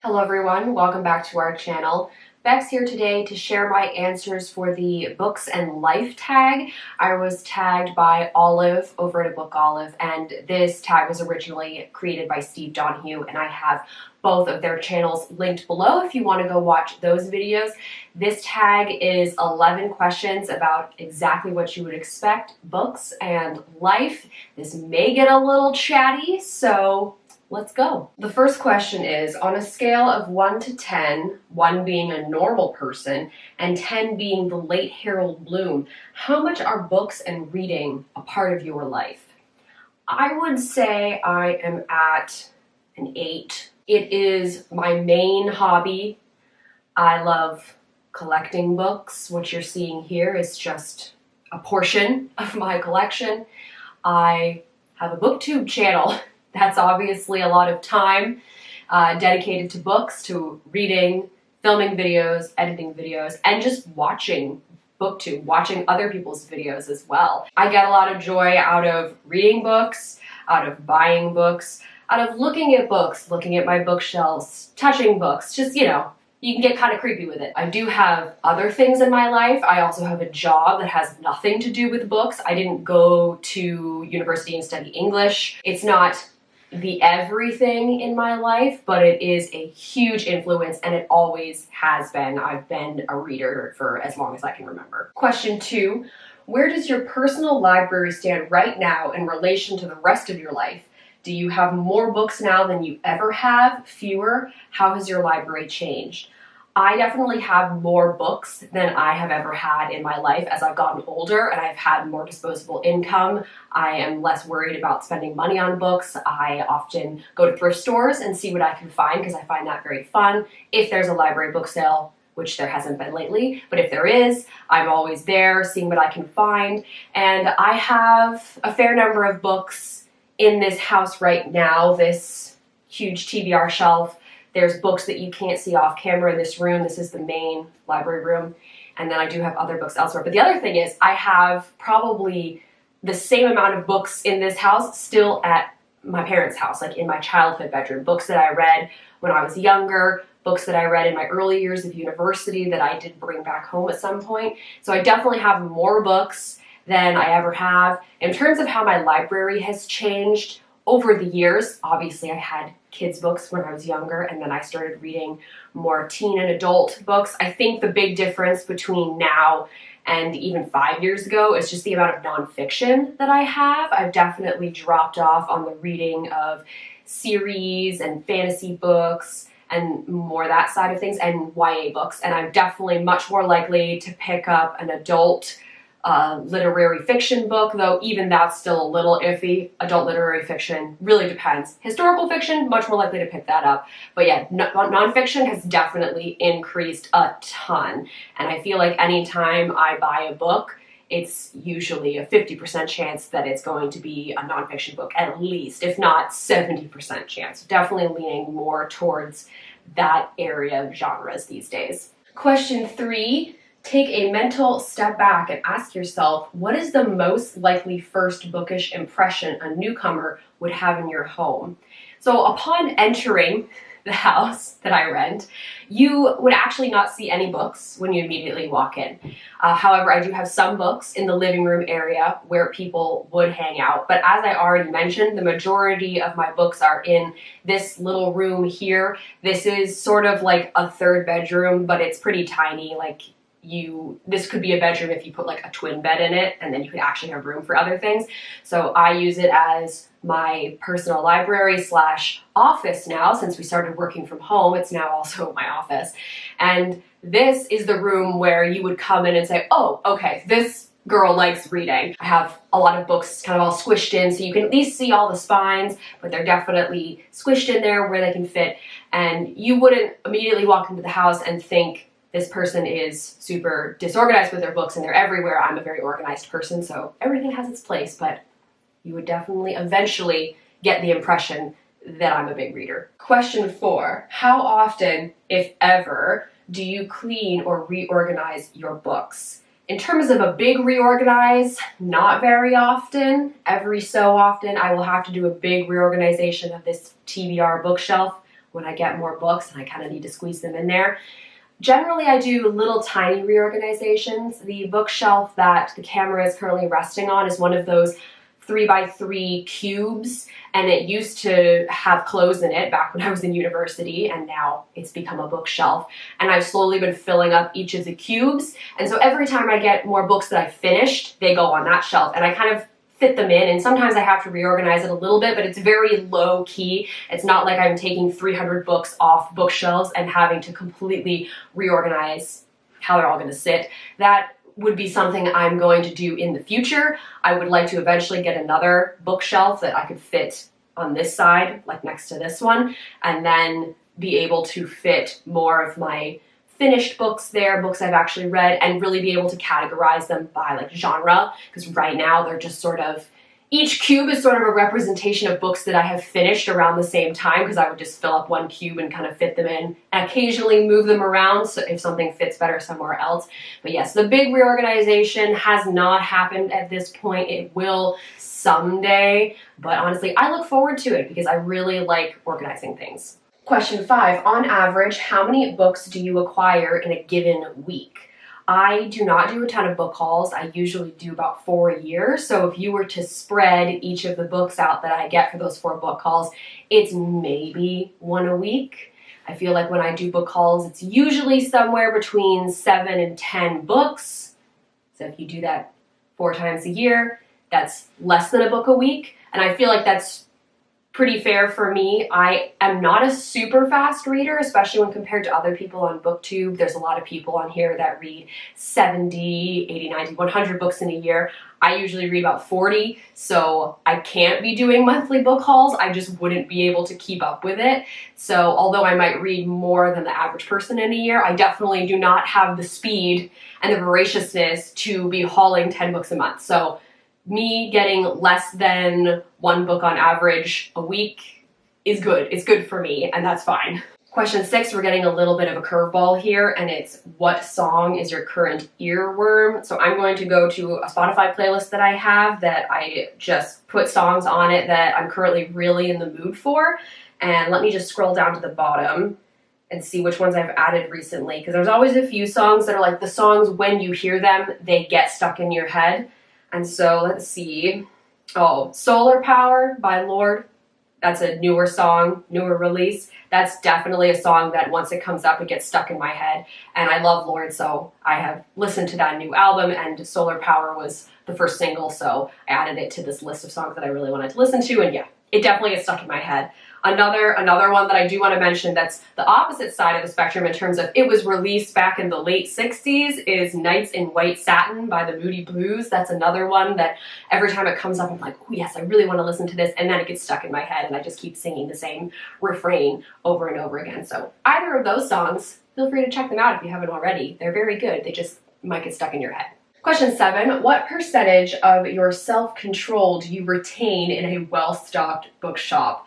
Hello everyone, welcome back to our channel. Bex here today to share my answers for the books and life tag. I was tagged by Olive over at Book Olive, and this tag was originally created by Steve Donahue, and I have both of their channels linked below if you want to go watch those videos. This tag is 11 questions about exactly what you would expect, books and life. This may get a little chatty, so let's go. The first question is, on a scale of 1 to 10, 1 being a normal person and 10 being the late Harold Bloom, how much are books and reading a part of your life? I would say I am at an 8. It is my main hobby. I love collecting books. What you're seeing here is just a portion of my collection. I have a BookTube channel. That's obviously a lot of time dedicated to books, to reading, filming videos, editing videos, and just watching BookTube, watching other people's videos as well. I get a lot of joy out of reading books, out of buying books, out of looking at books, looking at my bookshelves, touching books, just, you can get kind of creepy with it. I do have other things in my life. I also have a job that has nothing to do with books. I didn't go to university and study English. It's not the everything in my life, but it is a huge influence, and it always has been. I've been a reader for as long as I can remember. Question 2, where does your personal library stand right now in relation to the rest of your life? Do you have more books now than you ever have? Fewer? How has your library changed? I definitely have more books than I have ever had in my life as I've gotten older and I've had more disposable income. I am less worried about spending money on books. I often go to thrift stores and see what I can find because I find that very fun. If there's a library book sale, which there hasn't been lately, but if there is, I'm always there seeing what I can find. And I have a fair number of books in this house right now, this huge TBR shelf. There's books that you can't see off camera in this room. This is the main library room. And then I do have other books elsewhere. But the other thing is I have probably the same amount of books in this house still at my parents' house, like in my childhood bedroom. Books that I read when I was younger, books that I read in my early years of university that I did bring back home at some point. So I definitely have more books than I ever have. In terms of how my library has changed over the years, obviously I had kids' books when I was younger, and then I started reading more teen and adult books. I think the big difference between now and even 5 years ago is just the amount of nonfiction that I have. I've definitely dropped off on the reading of series and fantasy books and more that side of things, and YA books, and I'm definitely much more likely to pick up an adult literary fiction book, though even that's still a little iffy. Adult literary fiction really depends. Historical fiction, much more likely to pick that up. But yeah, nonfiction has definitely increased a ton. And I feel like anytime I buy a book, it's usually a 50% chance that it's going to be a nonfiction book, at least, if not 70% chance. Definitely leaning more towards that area of genres these days. Question 3. Take a mental step back and ask yourself, what is the most likely first bookish impression a newcomer would have in your home? So upon entering the house that I rent, you would actually not see any books when you immediately walk in. However, I do have some books in the living room area where people would hang out. But as I already mentioned, the majority of my books are in this little room here. This is sort of like a third bedroom, but it's pretty tiny. This could be a bedroom if you put like a twin bed in it, and then you could actually have room for other things. So I use it as my personal library / office now. Since we started working from home, it's now also my office. And this is the room where you would come in and say, oh, okay, this girl likes reading. I have a lot of books kind of all squished in, so you can at least see all the spines, but they're definitely squished in there where they can fit. And you wouldn't immediately walk into the house and think, this person is super disorganized with their books and they're everywhere. I'm a very organized person, so everything has its place, but you would definitely eventually get the impression that I'm a big reader. Question 4, how often, if ever, do you clean or reorganize your books? In terms of a big reorganize, not very often. Every so often, I will have to do a big reorganization of this TBR bookshelf. when I get more books and I kind of need to squeeze them in there. Generally, I do little tiny reorganizations. The bookshelf that the camera is currently resting on is one of those 3x3 cubes, and it used to have clothes in it back when I was in university, and now it's become a bookshelf. And I've slowly been filling up each of the cubes, and so every time I get more books that I've finished, they go on that shelf, and I kind of fit them in, and sometimes I have to reorganize it a little bit, but it's very low key. It's not like I'm taking 300 books off bookshelves and having to completely reorganize how they're all going to sit. That would be something I'm going to do in the future. I would like to eventually get another bookshelf that I could fit on this side, like next to this one, and then be able to fit more of my finished books there, books I've actually read, and really be able to categorize them by like genre, because right now they're just sort of, each cube is sort of a representation of books that I have finished around the same time, because I would just fill up one cube and kind of fit them in and occasionally move them around so if something fits better somewhere else. But yes, the big reorganization has not happened at this point. It will someday, but honestly, I look forward to it because I really like organizing things. Question 5, on average, how many books do you acquire in a given week? I do not do a ton of book hauls. I usually do about 4 a year. So if you were to spread each of the books out that I get for those 4 book hauls, it's maybe 1 a week. I feel like when I do book hauls, it's usually somewhere between 7 and 10 books. So if you do that 4 times a year, that's less than a book a week. And I feel like that's pretty fair for me. I am not a super fast reader, especially when compared to other people on BookTube. There's a lot of people on here that read 70, 80, 90, 100 books in a year. I usually read about 40, so I can't be doing monthly book hauls. I just wouldn't be able to keep up with it. So although I might read more than the average person in a year, I definitely do not have the speed and the voraciousness to be hauling 10 books a month. So me getting less than 1 book on average a week is good. It's good for me, and that's fine. Question 6, we're getting a little bit of a curveball here, and it's what song is your current earworm? So I'm going to go to a Spotify playlist that I have that I just put songs on it that I'm currently really in the mood for. And let me just scroll down to the bottom and see which ones I've added recently, because there's always a few songs that are like the songs when you hear them, they get stuck in your head. And so let's see. Oh, Solar Power by Lorde. That's a newer song, newer release. That's definitely a song that once it comes up, it gets stuck in my head. And I love Lorde, so I have listened to that new album, and Solar Power was the first single, so I added it to this list of songs that I really wanted to listen to, and yeah, it definitely gets stuck in my head. Another one that I do want to mention that's the opposite side of the spectrum in terms of it was released back in the late 60s is Nights in White Satin by the Moody Blues. That's another one that every time it comes up, I'm like, oh yes, I really want to listen to this, and then it gets stuck in my head and I just keep singing the same refrain over and over again. So either of those songs, feel free to check them out if you haven't already. They're very good. They just might get stuck in your head. Question 7, what percentage of your self-control do you retain in a well-stocked bookshop?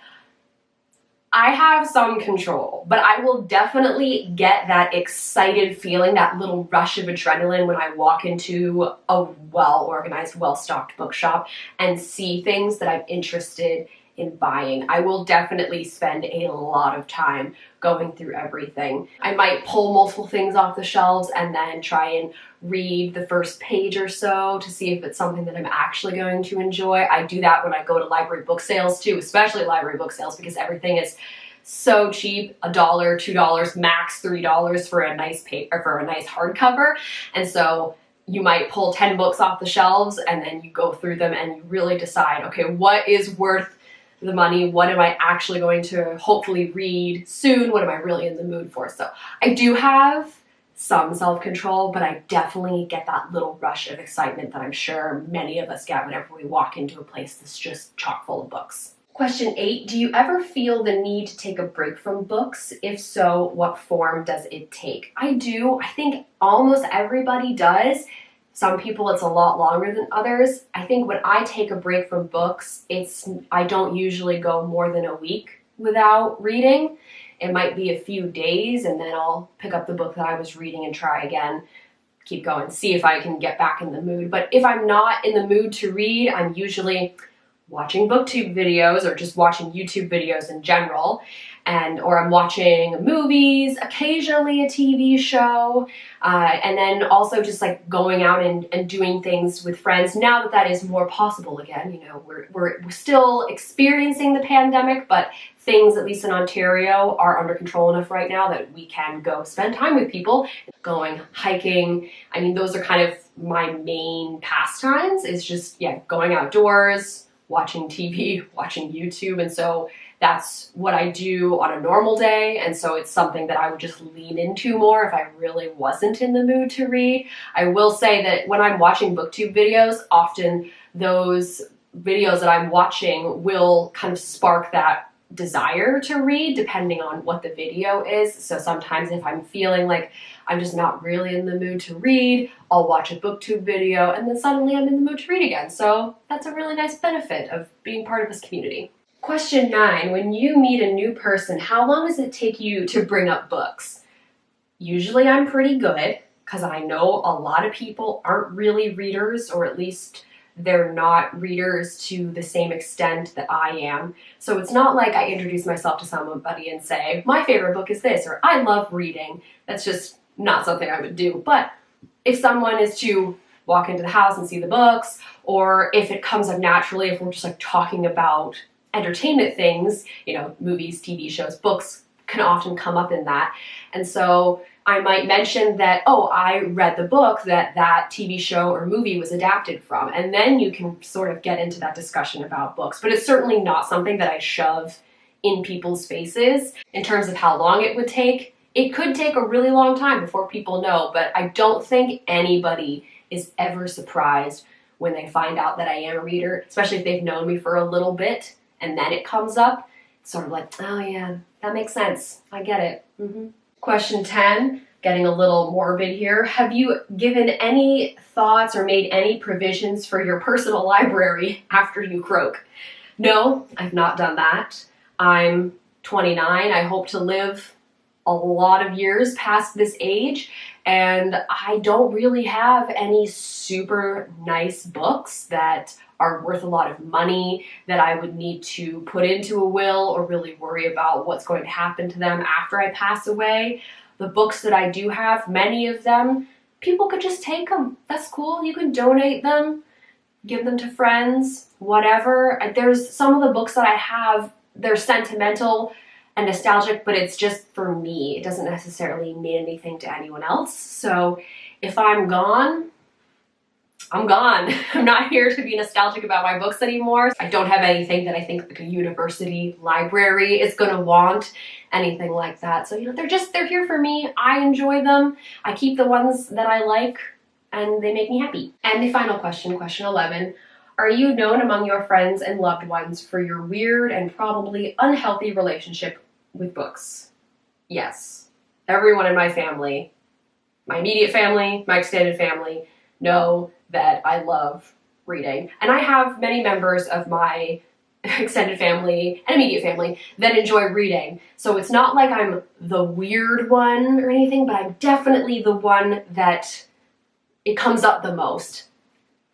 I have some control, but I will definitely get that excited feeling, that little rush of adrenaline when I walk into a well-organized, well-stocked bookshop and see things that I'm interested in buying. I will definitely spend a lot of time going through everything. I might pull multiple things off the shelves and then try and read the first page or so to see if it's something that I'm actually going to enjoy. I do that when I go to library book sales too, especially library book sales, because everything is so cheap, $1, $2, max $3 for a nice for a nice hardcover. And so you might pull 10 books off the shelves and then you go through them and you really decide, okay, what is worth the money? What am I actually going to hopefully read soon? What am I really in the mood for? So I do have some self-control, but I definitely get that little rush of excitement that I'm sure many of us get whenever we walk into a place that's just chock full of books. Question 8, do you ever feel the need to take a break from books? If so, what form does it take? I do. I think almost everybody does. Some people it's a lot longer than others. I think when I take a break from books, I don't usually go more than a week without reading. It might be a few days and then I'll pick up the book that I was reading and try again, keep going, see if I can get back in the mood. But if I'm not in the mood to read, I'm usually watching BookTube videos or just watching YouTube videos in general. or I'm watching movies, occasionally a TV show, and then also just like going out and doing things with friends now that that is more possible again. You know, we're still experiencing the pandemic, but things, at least in Ontario, are under control enough right now that we can go spend time with people, going hiking. I mean, those are kind of my main pastimes, is just, yeah, going outdoors, watching TV, watching YouTube. And so that's what I do on a normal day. And so it's something that I would just lean into more if I really wasn't in the mood to read. I will say that when I'm watching booktube videos, often those videos that I'm watching will kind of spark that desire to read depending on what the video is. So sometimes if I'm feeling like I'm just not really in the mood to read, I'll watch a booktube video and then suddenly I'm in the mood to read again. So that's a really nice benefit of being part of this community. Question 9, when you meet a new person, how long does it take you to bring up books? Usually I'm pretty good because I know a lot of people aren't really readers, or at least they're not readers to the same extent that I am. So it's not like I introduce myself to somebody and say, my favorite book is this, or I love reading. That's just not something I would do. But if someone is to walk into the house and see the books, or if it comes up naturally, if we're just like talking about entertainment things, you know, movies, TV shows, books can often come up in that. And so I might mention that, oh, I read the book that that TV show or movie was adapted from. And then you can sort of get into that discussion about books. But it's certainly not something that I shove in people's faces. In terms of how long it would take, it could take a really long time before people know. But I don't think anybody is ever surprised when they find out that I am a reader, especially if they've known me for a little bit and then it comes up. It's sort of like, oh yeah, that makes sense. I get it. Question 10, getting a little morbid here. Have you given any thoughts or made any provisions for your personal library after you croak? No, I've not done that. I'm 29. I hope to live a lot of years past this age, and I don't really have any super nice books that are worth a lot of money that I would need to put into a will or really worry about what's going to happen to them after I pass away. The books that I do have, many of them, people could just take them. That's cool. You can donate them, give them to friends, whatever. There's some of the books that I have, they're sentimental and nostalgic, but it's just for me. It doesn't necessarily mean anything to anyone else. So if I'm gone, I'm gone. I'm not here to be nostalgic about my books anymore. I don't have anything that I think like a university library is gonna want, anything like that. So, you know, they're here for me. I enjoy them. I keep the ones that I like and they make me happy. And the final question, question 11, are you known among your friends and loved ones for your weird and probably unhealthy relationship with books? Yes. Everyone in my family, my immediate family, my extended family, know that I love reading. And I have many members of my extended family and immediate family that enjoy reading. So it's not like I'm the weird one or anything, but I'm definitely the one that it comes up the most.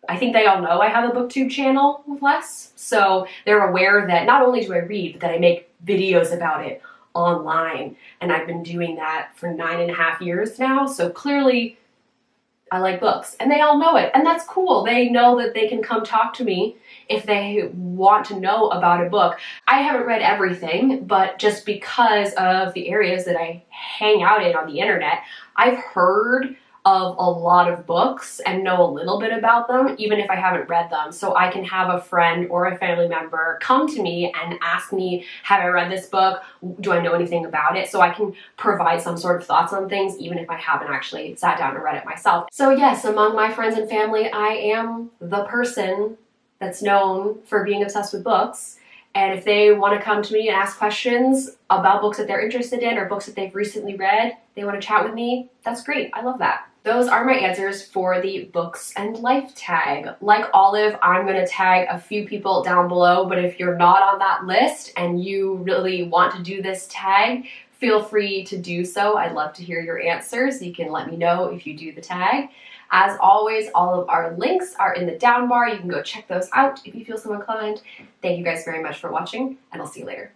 I think they all know I have a booktube channel with Les, so they're aware that not only do I read, but that I make videos about it online. And I've been doing that for 9.5 years now, so clearly I like books, and they all know it, and that's cool. They know that they can come talk to me if they want to know about a book. I haven't read everything, but just because of the areas that I hang out in on the internet, I've heard of a lot of books and know a little bit about them, even if I haven't read them. So I can have a friend or a family member come to me and ask me, have I read this book? Do I know anything about it? So I can provide some sort of thoughts on things, even if I haven't actually sat down and read it myself. So yes, among my friends and family, I am the person that's known for being obsessed with books. And if they want to come to me and ask questions about books that they're interested in or books that they've recently read, they want to chat with me, that's great. I love that. Those are my answers for the books and life tag. Like Olive, I'm going to tag a few people down below, but if you're not on that list and you really want to do this tag, feel free to do so. I'd love to hear your answers. You can let me know if you do the tag. As always, all of our links are in the down bar. You can go check those out if you feel so inclined. Thank you guys very much for watching, and I'll see you later.